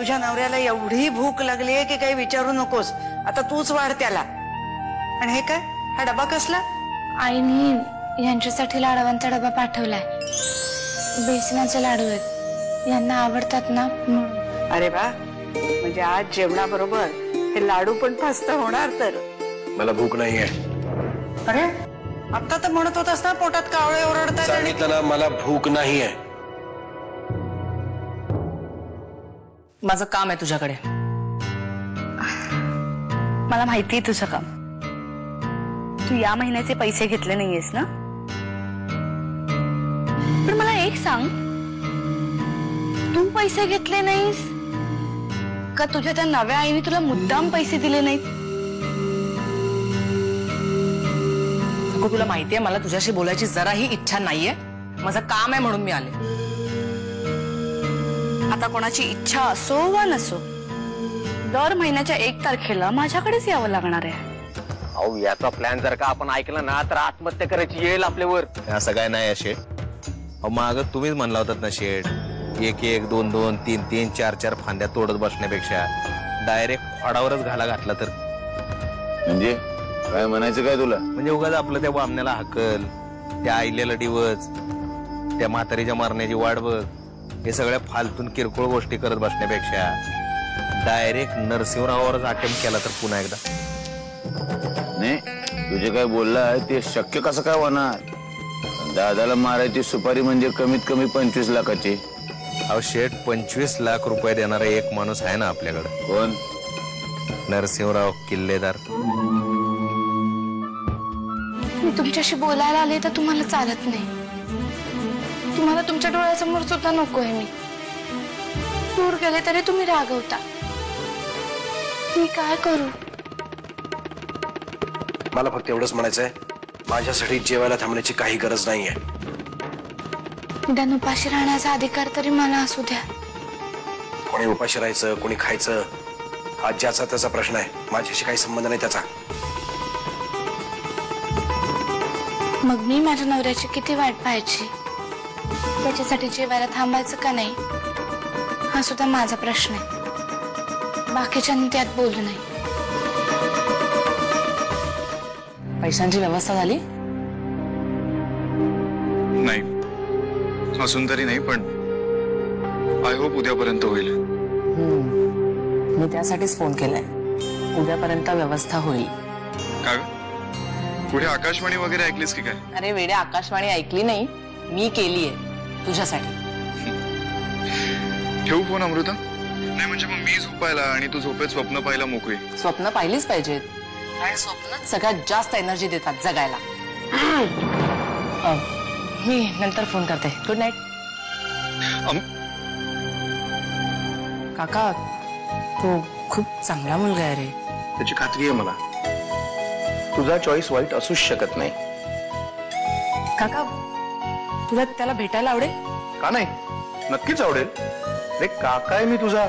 तुझ्या नवऱ्याला एवढी भूक लागली की काही विचारू नकोस. आता तूच वाढ त्याला. आणि हे काय, हा डबा कसला? आईने यांच्यासाठी लाडवांचा डबा पाठवलाय. बेसनाचे लाडू आहेत, यांना आवडतात ना म्हणून. अरे वा, म्हणजे आज जेवणाबरोबर हे लाडू पण फस्त होणार तर. मला भूक नाहीये. अरे आता तर म्हणत होतास ना पोटात कावळे ओरडतात. सांगितलं ना मला भूक नाहीये. माझं काम आहे तुझ्याकडे. मला माहितीये तुझं काम. तू या महिन्याचे पैसे घेतले नाहीयेस ना? पण मला एक सांग, तू पैसे घेतले नाहीस का तुझ्या त्या नव्या आईने तुला मुद्दाम पैसे दिले नाहीत? तुला माहितीये मला तुझ्याशी बोलायची जराही इच्छा नाहीये. माझं काम आहे म्हणून मी आले. आता कोणाची इच्छा असो वा नसो, दर महिन्याच्या 1 तारखेला माझ्याकडेच यावं लागणार आहे. अहो याचा प्लॅन जर का आपण ऐकला ना तर आत्महत्या करायची येईल आपल्यावर. असं काय नाही शेठ. अहो माग तुम्हीच म्हणला होतात ना शेठ, 1-1, 2-2, 3-3, 4-4 फांद्या तोडत बसण्यापेक्षा डायरेक्ट फडावरच घाला घातला तर. म्हणजे काय म्हणायचं काय तुला? म्हणजे उगाच आपलं त्या बामण्याला हाकल, त्या आईलेला डिवच, त्या म्हातारीच्या मारण्याची वाट बघ, हे सगळ्या फालतून किरकोळ गोष्टी करत बसण्यापेक्षा डायरेक्ट नरसिंहरावावरच अटेम्प्ट केला तर पुन्हा एकदा. नाही तुझे काय बोलला ते शक्य कसं काय होणार? दादाला मारायची सुपारी म्हणजे कमीत कमी 25 लाखाची. अहो शेठ, 25 लाख रुपये देणारा एक माणूस आहे ना आपल्याकडे. कोण? नरसिंहराव किल्लेदार. मी तुमच्याशी बोलायला आले तर तुम्हाला चालत नाही. तुम्हाला तुमच्या डोळ्यासमोर सुद्धा नकोय मी. दूर गेले तरी तुम्ही रागवता. मी काय करू? मला फक्त एवढंच म्हणायचंय, माझ्यासाठी जेवायला थांबण्याची काही गरज नाहीये. निदान उपाशी राहण्याचा अधिकार तरी मला असू द्या. कोणी उपाशी राहायचं, कोणी खायचं, हा ज्याचा त्याचा प्रश्न आहे. माझ्याशी काही संबंध नाही त्याचा. मग मी माझ्या नवऱ्याची किती वाट पाहायची? त्याच्यासाठी जेवायला थांबायचं का नाही हा सुद्धा माझा प्रश्न आहे. बाकीच्यांनी त्यात बोलू नाही. पैशांची व्यवस्था झाली? नाही अजून तरी नाही, पण आय होप उद्यापर्यंत होईल. मी त्यासाठीच फोन केलाय. उद्यापर्यंत व्यवस्था होईल. काय पुढे आकाशवाणी वगैरे ऐकलीस की काय? अरे वेड्या, आकाशवाणी ऐकली नाही, मी केलीये तुझ्यासाठी. ठेवू फोन अमृता? नाही म्हणजे मग मी झोपायला आणि तू झोपेत स्वप्न पाहायला मोकळी. स्वप्न पाहिलीच पाहिजेत आणि स्वप्न सगळ्यात जास्त एनर्जी देतात जगायला. मी नंतर फोन करते. Good night. काका, तू खूप चांगला मुलगा आहे रे. त्याची खात्री आहे मला. तुझा चॉईस वाईट असूच शकत नाही. काका, तुला त्याला भेटायला आवडेल का? नाही, नक्कीच आवडेल. रे काका आहे मी तुझा,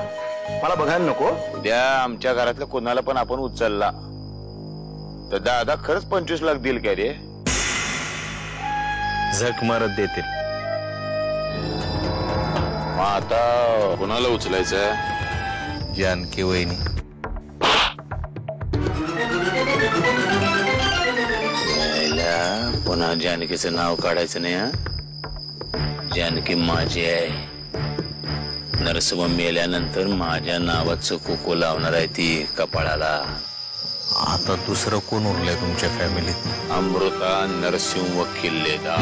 मला बघायला नको? उद्या आमच्या घरातल्या कोणाला पण आपण उचलला तर दादा खरंच 25 लाख देईल काय रे? झक मारत देतील. आता कोणाला उचलायचं? जानकी वहिनी. पुन्हा जानकीचं नाव काढायचं नाही. हा, जानकी माझी आहे. नरसिंह मेल्यानंतर माझ्या नावाचं कुकू लावणार आहे ती कपाळाला. आता दुसरं कोण उरलंय तुमच्या फॅमिलीत? अमृता नरसिंह किल्लेदार.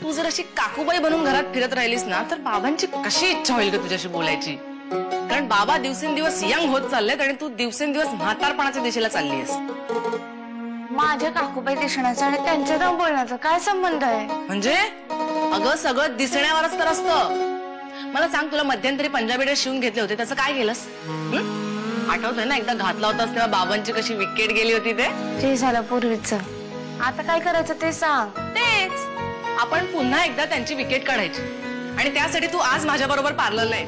तू जर अशी काकूबाई बनून घरात फिरत राहिलीस ना तर बाबांची कशी इच्छा होईल का तुझ्याशी बोलायची? कारण बाबा दिवसेंदिवस यंग होत चाललेत आणि तू दिवसेंदिवस म्हातारपणाच्या दिशेला चाललीस. माझ्या काकूबाई दिसण्याचा आणि त्यांच्या नाव बोलण्याचा काय संबंध आहे? म्हणजे अगं सगळं दिसण्यावरच तर असतं. मला सांग, तुला मध्यंतरी पंजाबी ड्रेस शिवून घेतले होते, त्याचं काय केलंस? आठवतंय ना एकदा घातला होतास तेव्हा बाबांची कशी विकेट गेली होती? ते झालं पूर्वीच. आता काय करायचं ते सांग. तेच, आपण पुन्हा एकदा त्यांची विकेट काढायची आणि त्यासाठी तू आज माझ्या बरोबर पार्लरला आहे.